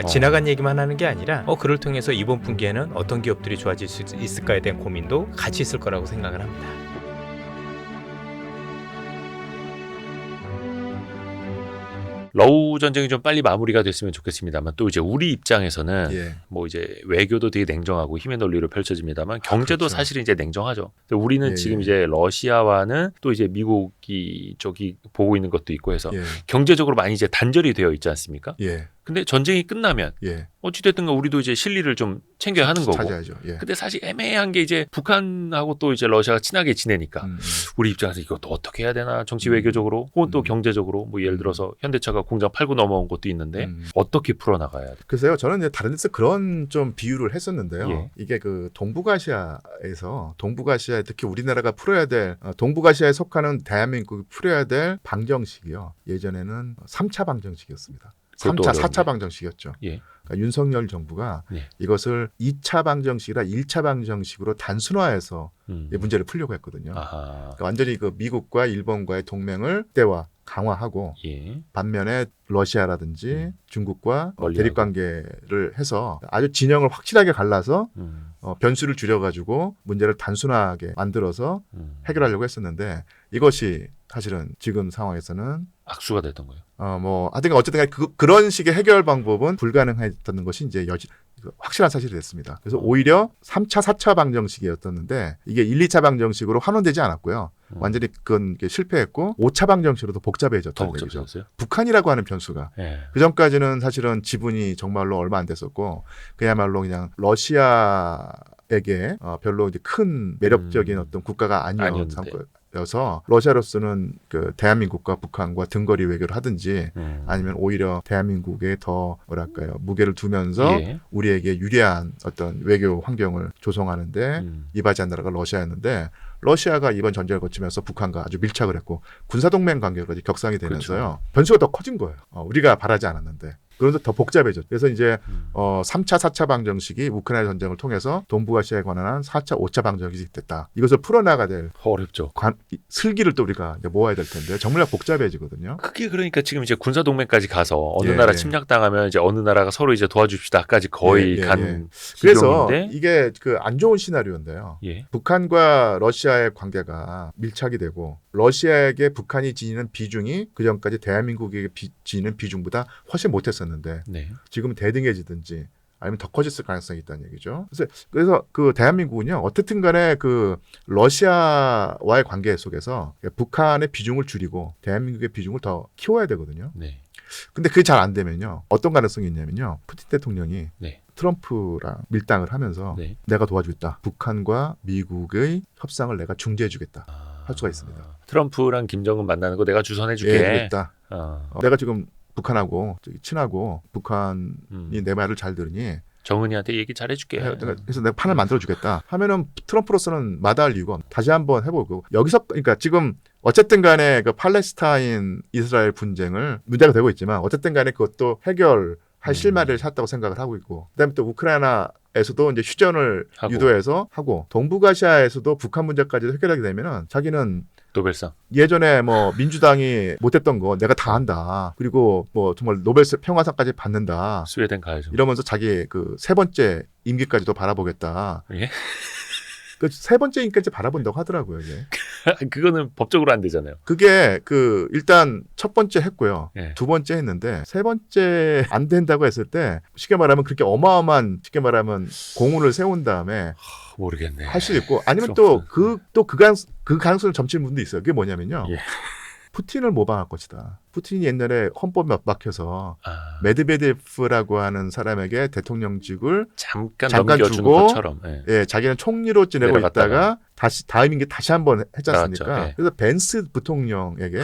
그러니까 지나간 얘기만 하는 게 아니라 그를 통해서 이번 분기에는 어떤 기업들이 좋아질 수 있을까에 대한 고민도 같이 있을 거라고 생각을 합니다. 러우 전쟁이 좀 빨리 마무리가 됐으면 좋겠습니다만 또 이제 우리 입장에서는 예. 뭐 이제 외교도 되게 냉정하고 힘의 논리로 펼쳐집니다만 경제도 그렇죠. 사실은 이제 냉정하죠. 근데 우리는 예, 지금 예. 이제 러시아와는 또 이제 미국이 저기 보고 있는 것도 있고 해서 예. 경제적으로 많이 이제 단절이 되어 있지 않습니까? 예. 근데 전쟁이 끝나면 예. 어찌됐든 우리도 이제 실리를 좀 챙겨야 하는 거고. 찾아야죠. 예. 근데 사실 애매한 게 이제 북한하고 또 이제 러시아가 친하게 지내니까 우리 입장에서 이것도 어떻게 해야 되나 정치 외교적으로 혹은 또 경제적으로 뭐 예를 들어서 현대차가 공장 팔고 넘어온 것도 있는데 어떻게 풀어나가야 돼? 글쎄요, 저는 이제 다른 데서 그런 좀 비유를 했었는데요. 예. 이게 그 동북아시아에서 동북아시아에 특히 우리나라가 풀어야 될 동북아시아에 속하는 대한민국이 풀어야 될 방정식이요. 예전에는 3차 방정식이었습니다. 3차, 4차 방정식이었죠. 예. 그러니까 윤석열 정부가 예. 이것을 2차 방정식이라 1차 방정식으로 단순화해서 이 문제를 풀려고 했거든요. 아하. 그러니까 완전히 그 미국과 일본과의 동맹을 극대화 강화하고 예. 반면에 러시아라든지 중국과 멀리하고. 대립 관계를 해서 아주 진영을 확실하게 갈라서 변수를 줄여가지고 문제를 단순하게 만들어서 해결하려고 했었는데 이것이 사실은 지금 상황에서는 악수가 됐던 거예요. 하여튼 어쨌든 간에 그런 식의 해결 방법은 불가능했다는 것이 이제 확실한 사실이 됐습니다. 그래서 오히려 3차, 4차 방정식이었었는데 이게 1, 2차 방정식으로 환원되지 않았고요. 완전히 그건 실패했고 5차 방정식으로 더 복잡해졌다는 더 얘기죠. 복잡해졌어요? 북한이라고 하는 변수가. 예. 그 전까지는 사실은 지분이 정말로 얼마 안 됐었고 그야말로 그냥 러시아에게 별로 이제 큰 매력적인 어떤 국가가 아니었는데. 여서 러시아로서는 그 대한민국과 북한과 등거리 외교를 하든지 아니면 오히려 대한민국에 더 뭐랄까요 무게를 두면서 예. 우리에게 유리한 어떤 외교 환경을 조성하는데 이바지한 나라가 러시아였는데 러시아가 이번 전쟁을 거치면서 북한과 아주 밀착을 했고 군사동맹 관계까지 격상이 되면서요. 그렇죠. 변수가 더 커진 거예요. 우리가 바라지 않았는데. 그래서 더 복잡해졌죠. 그래서 이제 3차, 4차 방정식이 우크라이나 전쟁을 통해서 동북아시아에 관한 4차, 5차 방정식이 됐다. 이것을 풀어나가야 될 어렵죠. 슬기를 또 우리가 이제 모아야 될 텐데 정말 복잡해지거든요. 그게 그러니까 지금 이제 군사 동맹까지 가서 어느 예, 나라 예. 침략당하면 이제 어느 나라가 서로 이제 도와줍시다까지 거의 예, 예, 간 예. 그래서 지경인데 이게 그 안 좋은 시나리오인데요. 예. 북한과 러시아의 관계가 밀착이 되고 러시아에게 북한이 지니는 비중이 그 전까지 대한민국에게 지니는 비중보다 훨씬 못했었는데 네. 지금 대등해지든지 아니면 더 커졌을 가능성이 있다는 얘기죠. 그래서 그 대한민국은요 어떻든 간에 그 러시아와의 관계 속에서 북한의 비중을 줄이고 대한민국의 비중을 더 키워야 되거든요. 네. 근데 그게 잘 안 되면요 어떤 가능성이 있냐면요 푸틴 대통령이 네. 트럼프랑 밀당을 하면서 네. 내가 도와주겠다. 북한과 미국의 협상을 내가 중재해주겠다. 할 수가 있습니다. 트럼프랑 김정은 만나는 거 내가 주선해줄게. 예, 그랬다. 어. 내가 지금 북한하고 친하고 북한이 내 말을 잘 들으니 정은이한테 얘기 잘해줄게. 그래서 내가 판을 만들어주겠다 하면은 트럼프로서는 마다할 이유가 없- 다시 한번 해보고 여기서 그러니까 지금 어쨌든 간에 그 팔레스타인 이스라엘 분쟁을 문제가 되고 있지만 어쨌든 간에 그것도 해결할 실마리를 찾았다고 생각을 하고 있고 그다음에 또 우크라이나에서도 이제 휴전을 하고. 유도해서 하고 동북아시아에서도 북한 문제까지 해결하게 되면은 자기는 노벨상. 예전에 뭐 민주당이 못했던 거 내가 다 한다. 그리고 뭐 정말 노벨 평화상까지 받는다. 스웨덴 가야죠. 이러면서 자기 그 세 번째 임기까지도 바라보겠다. 예? 그 세 번째 임기까지 바라본다고 하더라고요. 이게. 그거는 법적으로 안 되잖아요. 그게 그 일단 첫 번째 했고요. 예. 두 번째 했는데 세 번째 안 된다고 했을 때 쉽게 말하면 그렇게 어마어마한 쉽게 말하면 공훈을 세운 다음에 모르겠네. 할 수도 있고 아니면 트럼프. 또 그 가능성을 점치는 분도 있어요. 그게 뭐냐면요. 예. 푸틴을 모방할 것이다. 푸틴이 옛날에 헌법에 막혀서 아, 메드베데프라고 하는 사람에게 대통령직을 잠깐 잠깐 넘겨주는 주고 것처럼. 예. 예, 자기는 총리로 지내고 내려갔다가. 있다가 다시 다음 임기 다시 한번 했지 않습니까? 나왔죠. 예. 그래서 벤스 부통령에게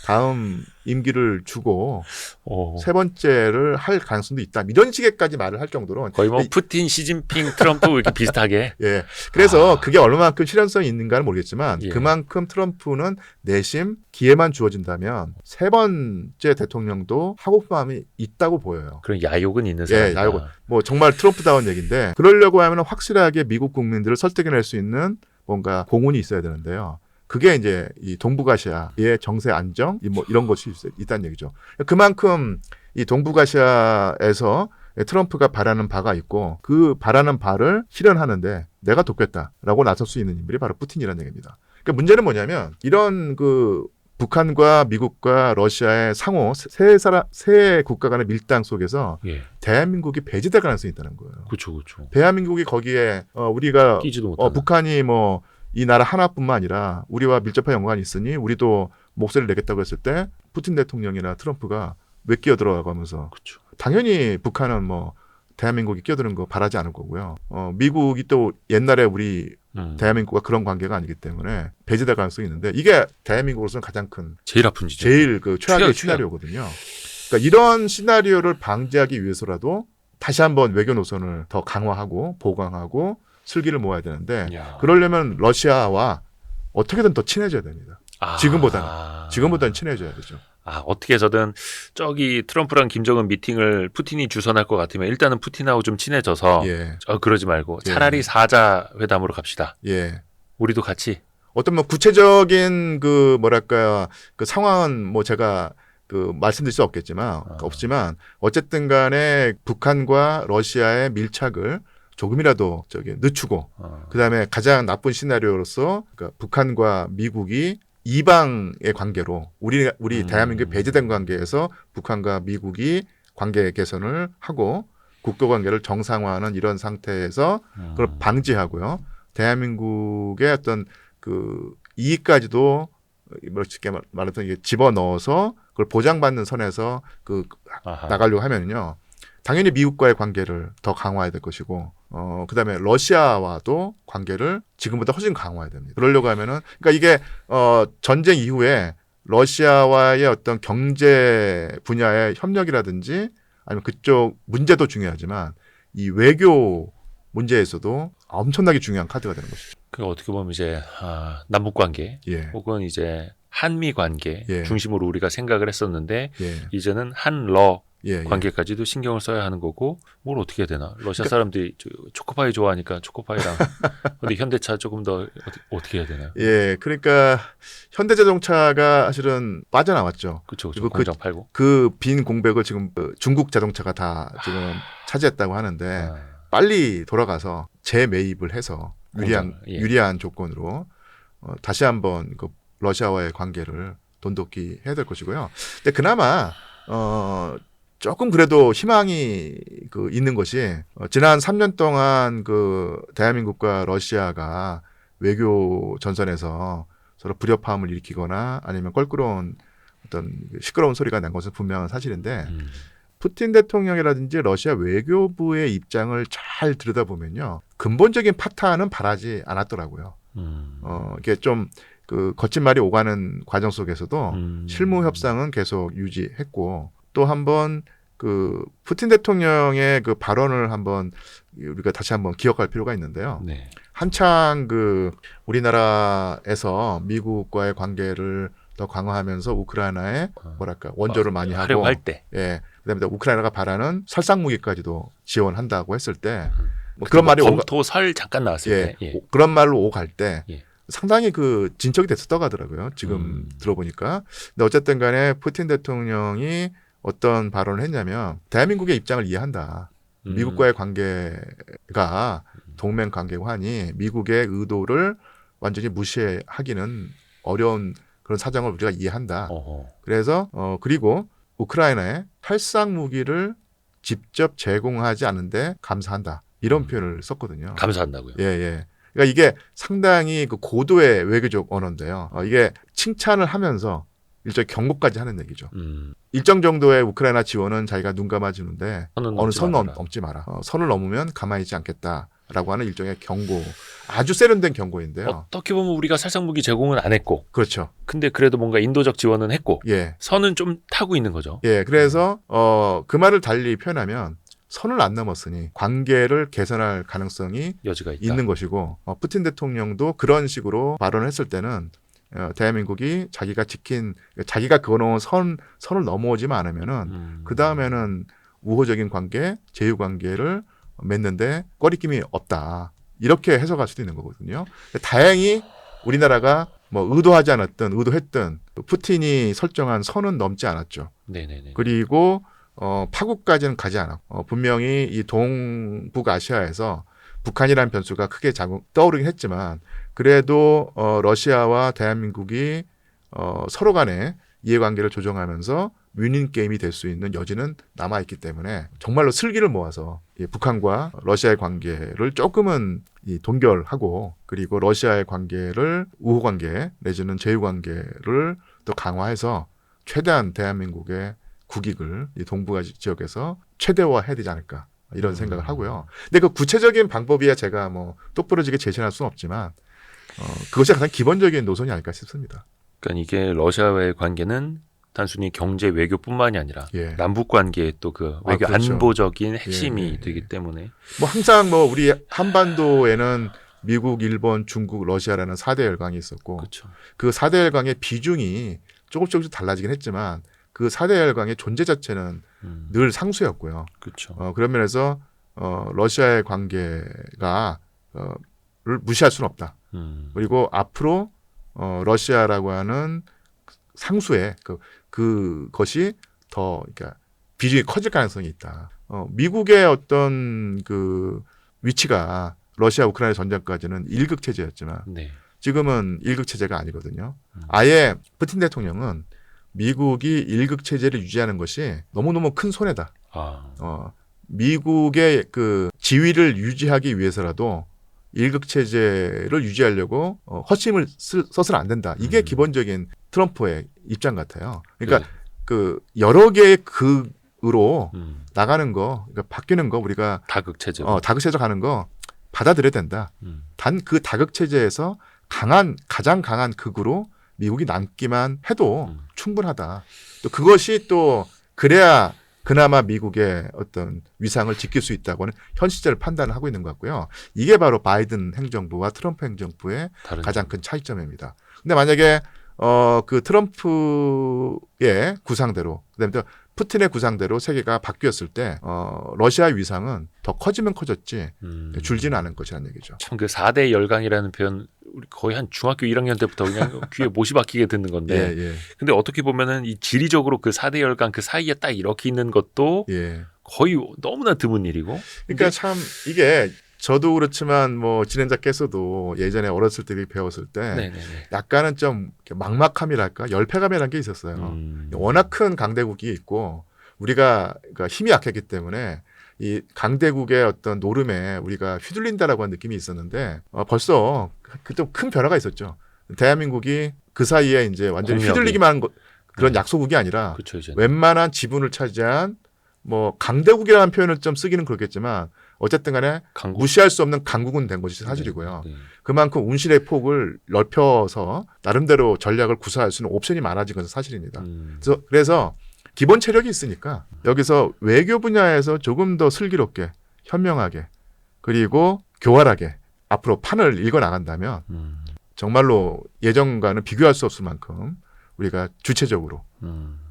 다음 임기를 주고 오. 세 번째를 할 가능성도 있다. 이런 식의까지 말을 할 정도로 거의 뭐 푸틴, 시진핑, 트럼프 이렇게 비슷하게. 예. 그래서 그게 얼마만큼 실현성이 있는가는 모르겠지만 예. 그만큼 트럼프는 내심 기회만 주어진다면 세 번째 대통령도 하고 싶은 마음이 있다고 보여요. 그런 야욕은 있는 예, 사람이다. 야욕은. 뭐 정말 트럼프다운 얘기인데 그러려고 하면 확실하게 미국 국민들을 설득해낼 수 있는 뭔가 공훈이 있어야 되는데요. 그게 이제 이 동북아시아의 정세 안정 뭐 이런 것이 있다는 얘기죠. 그만큼 이 동북아시아에서 트럼프가 바라는 바가 있고 그 바라는 바를 실현하는데 내가 돕겠다라고 나설 수 있는 인물이 바로 푸틴이라는 얘기입니다. 그러니까 문제는 뭐냐면 이런 그 북한과 미국과 러시아의 상호 세 국가 간의 밀당 속에서 예. 대한민국이 배제될 가능성이 있다는 거예요. 그렇죠. 대한민국이 거기에 우리가 끼지도 못하는. 북한이 뭐 이 나라 하나뿐만 아니라 우리와 밀접한 연관이 있으니 우리도 목소리를 내겠다고 했을 때 푸틴 대통령이나 트럼프가 왜 끼어들어가고 하면서 그렇죠. 당연히 북한은 뭐 대한민국이 끼어드는 거 바라지 않을 거고요. 미국이 또 옛날에 우리 대한민국과 그런 관계가 아니기 때문에 배제될 가능성이 있는데 이게 대한민국으로서는 가장 큰 제일 아픈 지점. 제일 그 최악의 최악. 시나리오거든요. 그러니까 이런 시나리오를 방지하기 위해서라도 다시 한번 외교 노선을 더 강화하고 보강하고 슬기를 모아야 되는데 야. 그러려면 러시아와 어떻게든 더 친해져야 됩니다. 지금보다는 친해져야 되죠. 어떻게 해서든 저기 트럼프랑 김정은 미팅을 푸틴이 주선할 것 같으면 일단은 푸틴하고 좀 친해져서 예. 그러지 말고 예. 차라리 사자 회담으로 갑시다. 예. 우리도 같이. 어떤 뭐 구체적인 그 뭐랄까 그 상황은 뭐 제가 그 말씀드릴 수 없지만 어쨌든 간에 북한과 러시아의 밀착을 조금이라도 늦추고 그다음에 가장 나쁜 시나리오로서 그러니까 북한과 미국이 이방의 관계로 우리 대한민국이 배제된 관계에서 북한과 미국이 관계 개선을 하고 국교 관계를 정상화하는 이런 상태에서 그걸 방지하고요. 대한민국의 어떤 그 이익까지도 쉽게 말해서 이게 집어넣어서 그걸 보장받는 선에서 나가려고 하면요. 당연히 미국과의 관계를 더 강화해야 될 것이고, 그다음에 러시아와도 관계를 지금보다 훨씬 강화해야 됩니다. 그러려고 하면은, 그러니까 이게 전쟁 이후에 러시아와의 어떤 경제 분야의 협력이라든지 아니면 그쪽 문제도 중요하지만 이 외교 문제에서도 엄청나게 중요한 카드가 되는 것이죠. 그 어떻게 보면 이제 남북 관계 예. 혹은 이제 한미 관계 예. 중심으로 우리가 생각을 했었는데 예. 이제는 한러 예. 관계까지도 신경을 써야 하는 거고 뭘 어떻게 해야 되나? 러시아 사람들이 초코파이 좋아하니까 초코파이랑 근데 현대차 조금 더 어떻게 해야 되나요? 예, 그러니까 현대자동차가 사실은 빠져나왔죠. 그렇죠. 그리고 공장 팔고. 그 빈 공백을 지금 중국 자동차가 다 지금 차지했다고 하는데 빨리 돌아가서 재매입을 해서 유리한 조건으로 다시 한번 그 러시아와의 관계를 돈독히 해야 될 것이고요. 근데 그나마 조금 그래도 희망이 있는 것이 지난 3년 동안 그 대한민국과 러시아가 외교 전선에서 서로 불협화음을 일으키거나 아니면 껄끄러운 어떤 시끄러운 소리가 난 것은 분명한 사실인데 푸틴 대통령이라든지 러시아 외교부의 입장을 잘 들여다보면요. 근본적인 파탄은 바라지 않았더라고요. 이게 좀 거친 말이 오가는 과정 속에서도 실무 협상은 계속 유지했고 또 한번 푸틴 대통령의 그 발언을 한번 우리가 다시 한번 기억할 필요가 있는데요. 네. 한창 우리나라에서 미국과의 관계를 더 강화하면서 우크라이나에 원조를 많이 하고 하려고 할 때. 예. 그다음에 우크라이나가 바라는 살상 무기까지도 지원한다고 했을 때 그런 말이 검토설 잠깐 나왔을 때. 예. 그런 말로 오갈 때 예. 상당히 진척이 됐었다고 하더라고요. 지금 들어보니까. 근데 어쨌든 간에 푸틴 대통령이 어떤 발언을 했냐면 대한민국의 입장을 이해한다. 미국과의 관계가 동맹 관계고 하니 미국의 의도를 완전히 무시하기는 어려운 그런 사정을 우리가 이해한다. 그래서 그리고 우크라이나에 살상 무기를 직접 제공하지 않는데 감사한다. 이런 표현을 썼거든요. 감사한다고요? 예. 그러니까 이게 상당히 고도의 외교적 언어인데요. 이게 칭찬을 하면서 일종의 경고까지 하는 얘기죠. 일정 정도의 우크라이나 지원은 자기가 눈 감아주는데 어느 선을 넘지 마라. 선을 넘으면 가만히 있지 않겠다라고 하는 일종의 경고. 아주 세련된 경고인데요. 어떻게 보면 우리가 살상무기 제공은 안 했고 그렇죠. 근데 그래도 뭔가 인도적 지원은 했고 예. 선은 좀 타고 있는 거죠. 예. 그래서 그 말을 달리 표현하면 선을 안 넘었으니 관계를 개선할 가능성이 여지가 있다. 있는 것이고 푸틴 대통령도 그런 식으로 발언을 했을 때는 대한민국이 자기가 그어놓은 선을 넘어오지만 않으면은 그 다음에는 우호적인 관계, 제휴 관계를 맺는데 꺼리낌이 없다. 이렇게 해석할 수도 있는 거거든요. 다행히 우리나라가 의도했던 푸틴이 설정한 선은 넘지 않았죠. 네네네. 그리고 파국까지는 가지 않았고 분명히 이 동북아시아에서 북한이라는 변수가 크게 떠오르긴 했지만 그래도 러시아와 대한민국이 서로 간에 이해관계를 조정하면서 윈윈 게임이 될 수 있는 여지는 남아있기 때문에 정말로 슬기를 모아서 북한과 러시아의 관계를 조금은 동결하고 그리고 러시아의 관계를 우호관계 내지는 제휴관계를 또 강화해서 최대한 대한민국의 국익을 이 동북아시아 지역에서 최대화해야 되지 않을까 이런 생각을 하고요. 근데 그 구체적인 방법이야 제가 뭐 똑부러지게 제시할 수는 없지만 그것이 가장 기본적인 노선이 아닐까 싶습니다. 그러니까 이게 러시아와의 관계는 단순히 경제 외교뿐만이 아니라 예. 남북 관계의 또 그 외교 그렇죠. 안보적인 핵심이 예. 되기 때문에 뭐 항상 뭐 우리 한반도에는 미국, 일본, 중국, 러시아라는 4대 열강이 있었고 그렇죠. 그 4대 열강의 비중이 조금씩 달라지긴 했지만 그 4대 열강의 존재 자체는 늘 상수였고요. 그렇죠. 그런 면에서 러시아의 관계가 를 무시할 수는 없다. 그리고 앞으로 러시아라고 하는 상수의 그것이 더 그러니까 비중이 커질 가능성이 있다. 미국의 어떤 그 위치가 러시아 우크라이나 전쟁까지는 일극 체제였지만 네. 지금은 일극 체제가 아니거든요. 아예 푸틴 대통령은 미국이 일극 체제를 유지하는 것이 너무너무 큰 손해다. 미국의 그 지위를 유지하기 위해서라도 일극 체제를 유지하려고 허심을 써서는 안 된다. 이게 기본적인 트럼프의 입장 같아요. 그러니까 네. 그 여러 개의 극으로 나가는 거, 그러니까 바뀌는 거 우리가 다극 체제. 다극 체제 가는 거 받아들여야 된다. 단 그 다극 체제에서 가장 강한 극으로 미국이 남기만 해도 충분하다. 또 그것이 또 그래야 그나마 미국의 어떤 위상을 지킬 수 있다고는 현 시절 판단을 하고 있는 것 같고요. 이게 바로 바이든 행정부와 트럼프 행정부의 가장 큰 차이점입니다. 근데 만약에 그 트럼프의 구상대로 그다음에 또 푸틴의 구상대로 세계가 바뀌었을 때 러시아의 위상은 더 커지면 커졌지 줄지는 않은 것이라는 얘기죠. 참 그 4대 열강이라는 표현 우리 거의 한 중학교 1학년 때부터 그냥 귀에 못이 박히게 듣는 건데 예. 근데 어떻게 보면은 이 지리적으로 그 4대 열강 그 사이에 딱 이렇게 있는 것도 예. 거의 너무나 드문 일이고 그러니까 참 이게 저도 그렇지만 뭐 진행자께서도 예전에 어렸을 때 배웠을 때 네네네. 약간은 좀 막막함이랄까 열패감이라는 게 있었어요. 워낙 큰 강대국이 있고 우리가 그러니까 힘이 약했기 때문에 이 강대국의 어떤 노름에 우리가 휘둘린다라고 하는 느낌이 있었는데 벌써 좀 큰 변화가 있었죠. 대한민국이 그 사이에 이제 완전히 공력이. 휘둘리기만 한 그런 약소국이 아니라 그렇죠, 이제. 웬만한 지분을 차지한 뭐 강대국이라는 표현을 좀 쓰기는 그렇겠지만 어쨌든 간에 강국. 무시할 수 없는 강국은 된 것이 사실이고요. 네. 그만큼 운실의 폭을 넓혀서 나름대로 전략을 구사할 수 있는 옵션이 많아진 것은 사실입니다. 그래서 기본 체력이 있으니까 여기서 외교 분야에서 조금 더 슬기롭게 현명하게 그리고 교활하게 앞으로 판을 읽어 나간다면 정말로 예전과는 비교할 수 없을 만큼 우리가 주체적으로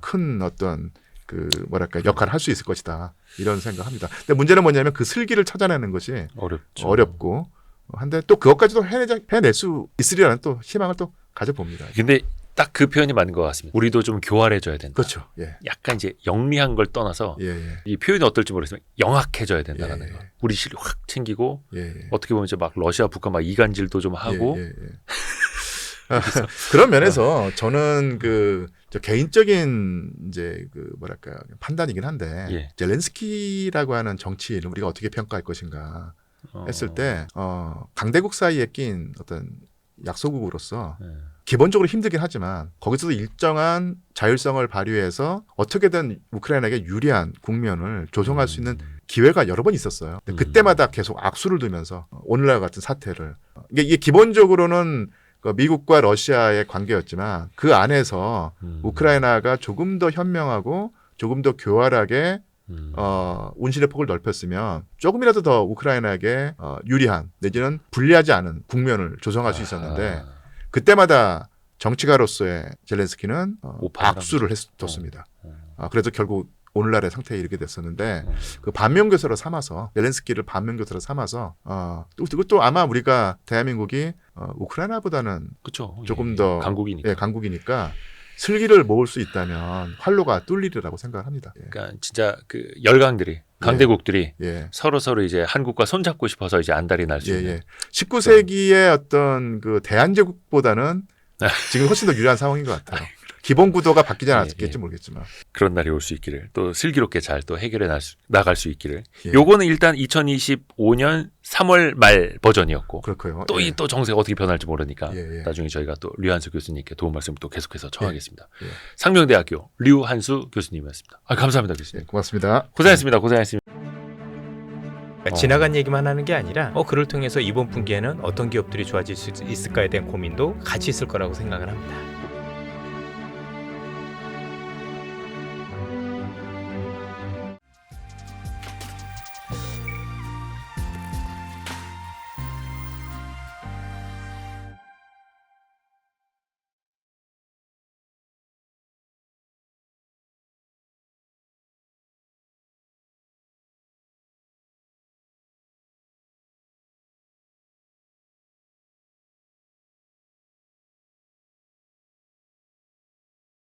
큰 어떤 그 뭐랄까 역할을 할 수 있을 것이다 이런 생각합니다. 근데 문제는 뭐냐면 그 슬기를 찾아내는 것이 어렵죠. 어렵고 한데 또 그것까지도 해낼 수 있으리라는 또 희망을 또 가져봅니다. 근데 딱 그 표현이 맞는 것 같습니다. 우리도 좀 교활해져야 된다. 그렇죠. 예. 약간 이제 영리한 걸 떠나서 예. 이 표현이 어떨지 모르겠지만 영악해져야 된다는 예. 거. 우리 실력 확 챙기고 예. 어떻게 보면 이제 막 러시아, 북한 막 이간질도 좀 하고 예. 그런 면에서 저는 저 개인적인 이제 그 뭐랄까 판단이긴 한데 예. 젤렌스키라고 하는 정치인을 우리가 어떻게 평가할 것인가 했을 때 강대국 사이에 낀 어떤 약소국으로서 기본적으로 힘들긴 하지만 거기서도 일정한 자율성을 발휘해서 어떻게든 우크라이나에게 유리한 국면을 조성할 수 있는 기회가 여러 번 있었어요. 근데 그때마다 계속 악수를 두면서 오늘날 같은 사태를 이게 기본적으로는 미국과 러시아의 관계였지만 그 안에서 우크라이나가 조금 더 현명하고 조금 더 교활하게 운신의 폭을 넓혔으면 조금이라도 더 우크라이나에게 유리한 내지는 불리하지 않은 국면을 조성할 수 있었는데 그때마다 정치가로서의 젤렌스키는 악수를 했었습니다. 그래서 결국 오늘날의 상태에 이르게 됐었는데 그 반면교사로 삼아서 젤렌스키를 반면교사로 삼아서 또 아마 우리가 대한민국이 우크라이나보다는 그렇죠. 조금 더 강국이니까. 강국이니까 슬기를 모을 수 있다면 활로가 뚫리리라고 생각합니다. 예. 그러니까 진짜 그 열강들이 강대국들이 예. 서로 이제 한국과 손잡고 싶어서 이제 안달이 날 수 예, 있는. 예. 19세기의 어떤 그 대한제국보다는 지금 훨씬 더 유리한 상황인 것 같아요. 기본 구도가 바뀌지 않았겠지 모르겠지만. 그런 날이 올 수 있기를 또 슬기롭게 잘 또 해결해 나갈 수 있기를. 예. 요거는 일단 2025년 3월 말 버전이었고 그렇고요. 또 이 예. 또 정세가 어떻게 변할지 모르니까 예, 예. 나중에 저희가 또 류한수 교수님께 도움 말씀 또 계속해서 청하겠습니다. 예. 상명대학교 류한수 교수님이었습니다. 감사합니다, 교수님. 예, 고맙습니다. 고생했습니다. 고생했습니다. 지나간 얘기만 하는 게 아니라 그를 통해서 이번 분기에는 어떤 기업들이 좋아질 수 있을까에 대한 고민도 같이 있을 거라고 생각을 합니다.